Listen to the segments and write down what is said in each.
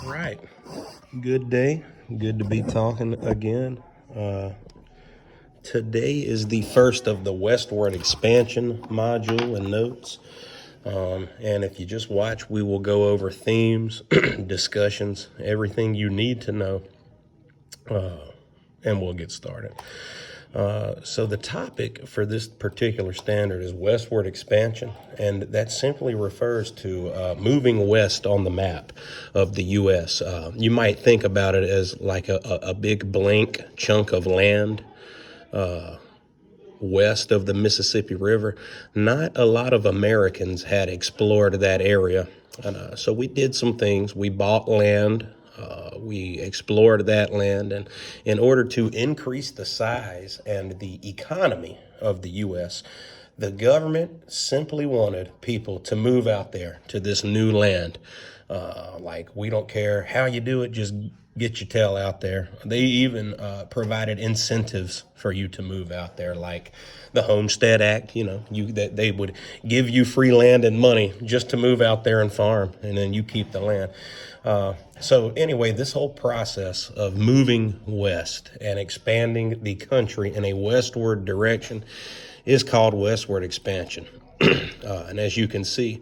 Right. Good day. Good to be talking again. Today is the first of the Westward Expansion module and notes. And if you just watch, we will go over themes, discussions, everything you need to know, and we'll get started. So the topic for this particular standard is westward expansion, and that simply refers to moving west on the map of the U.S. You might think about it as like a big blank chunk of land west of the Mississippi River. Not a lot of Americans had explored that area, and so we did some things. We bought land. We explored that land, and in order to increase the size and the economy of the U.S., the government simply wanted people to move out there to this new land. Like, we don't care how you do it, just get your tail out there. They even provided incentives for you to move out there, like the Homestead Act. That they would give you free land and money just to move out there and farm, and then you keep the land. So anyway, this whole process of moving west and expanding the country in a westward direction is called westward expansion. And as you can see,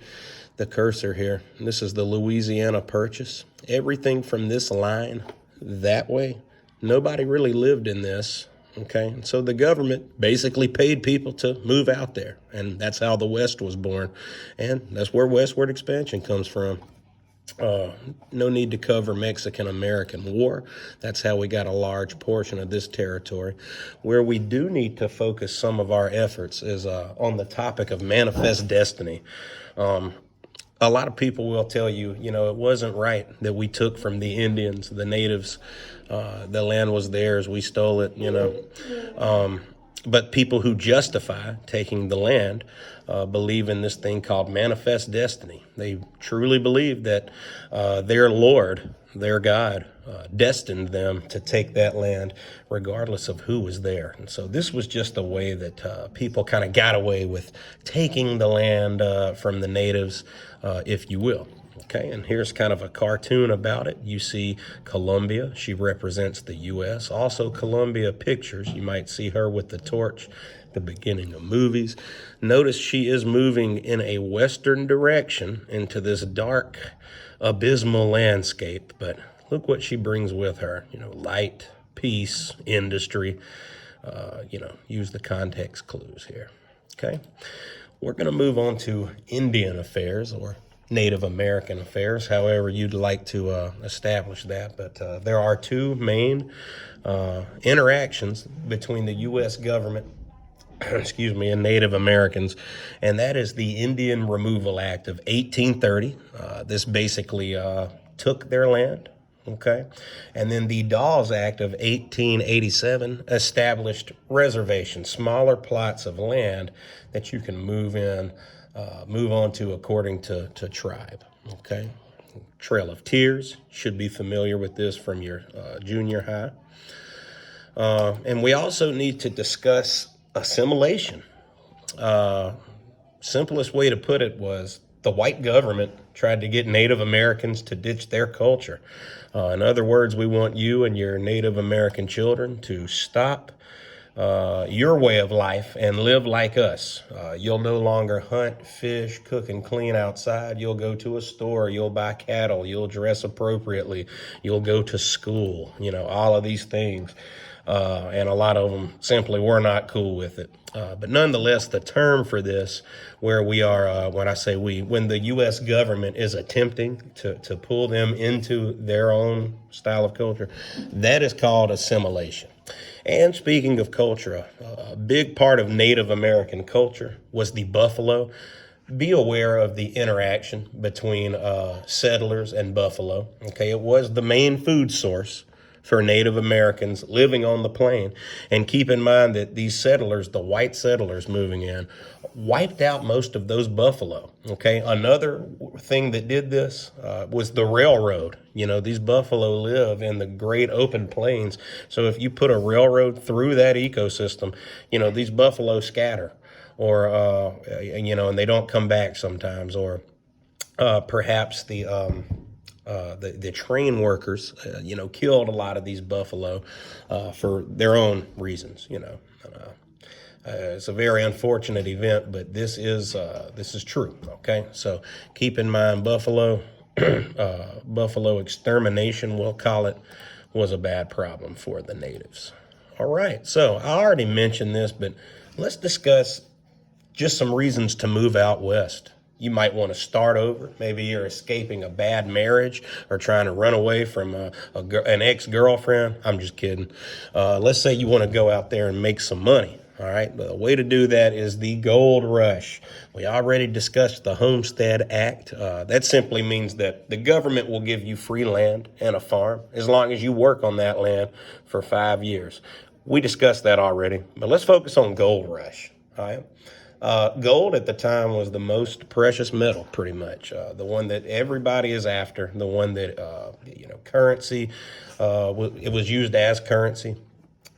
the cursor here, this is the Louisiana Purchase. Everything from this line that way, nobody really lived in this. Okay, and so the government basically paid people to move out there, and that's how the West was born, and that's where westward expansion comes from. No need to cover Mexican-American War. That's how we got a large portion of this territory. Where we do need to focus some of our efforts is on the topic of manifest destiny. A lot of people will tell you, it wasn't right that we took from the Indians, the natives. The land was theirs. We stole it, But people who justify taking the land believe in this thing called manifest destiny. They truly believe that their Lord, their God, destined them to take that land regardless of who was there. And so this was just a way that people kind of got away with taking the land from the natives, if you will. Okay, and here's kind of a cartoon about it. You see Columbia. She represents the U.S. Also, Columbia Pictures. You might see her with the torch at the beginning of movies. Notice she is moving in a western direction into this dark, abysmal landscape. But look what she brings with her. Light, peace, industry. Use the context clues here. Okay, we're going to move on to Indian affairs, or Native American affairs, however you'd like to establish that. But there are two main interactions between the U.S. government and Native Americans, and that is the Indian Removal Act of 1830. This basically took their land. Okay, and then the Dawes Act of 1887 established reservations, smaller plots of land that you can move on to according to tribe. Okay, Trail of Tears, should be familiar with this from your junior high. And we also need to discuss assimilation. Simplest way to put it was the white government tried to get Native Americans to ditch their culture. In other words, we want you and your Native American children to stop your way of life and live like us. You'll no longer hunt, fish, cook, and clean outside. You'll go to a store. You'll buy cattle. You'll dress appropriately. You'll go to school. All of these things. And a lot of them simply were not cool with it. But nonetheless, the term for this, where we are, when I say we, when the U.S. government is attempting to pull them into their own style of culture, that is called assimilation. And speaking of culture, a big part of Native American culture was the buffalo. Be aware of the interaction between settlers and buffalo. Okay, it was the main food source for Native Americans living on the plain. And keep in mind that these settlers, the white settlers moving in, wiped out most of those buffalo. Okay, another thing that did this was the railroad. These buffalo live in the great open plains. So if you put a railroad through that ecosystem, these buffalo scatter, or, and they don't come back sometimes, or perhaps the the train workers, killed a lot of these buffalo for their own reasons. It's a very unfortunate event, but this is true. Okay, so keep in mind, buffalo buffalo extermination, we'll call it, was a bad problem for the natives. All right, so I already mentioned this, but let's discuss just some reasons to move out west. You might want to start over. Maybe you're escaping a bad marriage or trying to run away from an ex-girlfriend. I'm just kidding. Let's say you want to go out there and make some money. All right. The way to do that is the gold rush. We already discussed the Homestead Act. That simply means that the government will give you free land and a farm as long as you work on that land for 5 years. We discussed that already, but let's focus on gold rush. All right. Gold at the time was the most precious metal, pretty much. The one that everybody is after, the one that, currency, it was used as currency.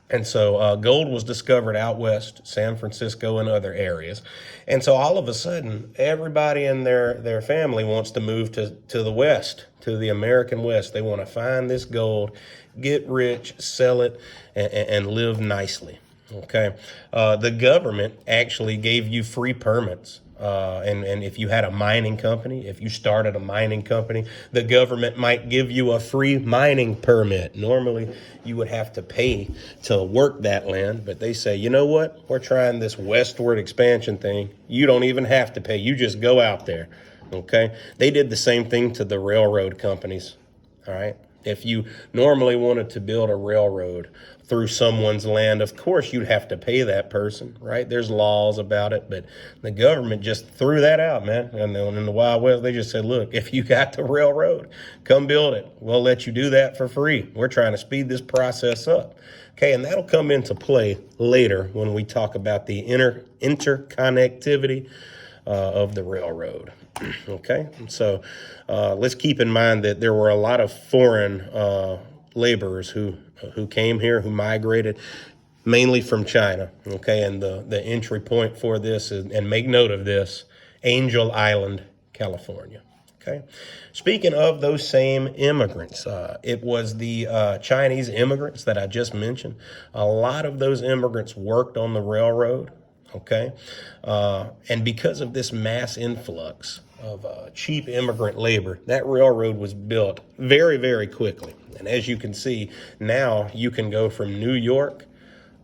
And so gold was discovered out west, San Francisco and other areas. And so all of a sudden, everybody in their family wants to move to the west, to the American West. They want to find this gold, get rich, sell it, and live nicely. Okay. The government actually gave you free permits. And if you had a mining company, if you started a mining company, the government might give you a free mining permit. Normally, you would have to pay to work that land, but they say, you know what? We're trying this westward expansion thing. You don't even have to pay. You just go out there. Okay. They did the same thing to the railroad companies. All right. If you normally wanted to build a railroad through someone's land, of course you'd have to pay that person, right? There's laws about it, but the government just threw that out, man. And then in the Wild West, they just said, look, if you got the railroad, come build it. We'll let you do that for free. We're trying to speed this process up. Okay, and that'll come into play later when we talk about the interconnectivity of the railroad. Okay, so let's keep in mind that there were a lot of foreign laborers who came here, who migrated mainly from China. Okay, and the entry point for this is, and make note of this, Angel Island, California. Okay, speaking of those same immigrants, it was the Chinese immigrants that I just mentioned. A lot of those immigrants worked on the railroad. Okay, and because of this mass influx of cheap immigrant labor, that railroad was built very, very quickly. And as you can see, now you can go from New York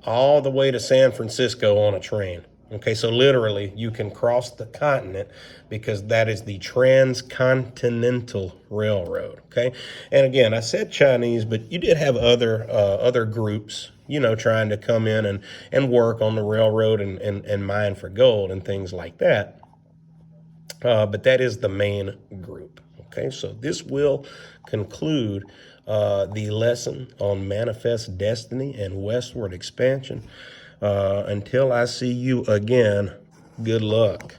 all the way to San Francisco on a train. Okay, so literally you can cross the continent because that is the Transcontinental Railroad. Okay, and again, I said Chinese, but you did have other groups, trying to come in and work on the railroad and mine for gold and things like that. But that is the main group. Okay, so this will conclude the lesson on manifest destiny and westward expansion. Until I see you again, good luck.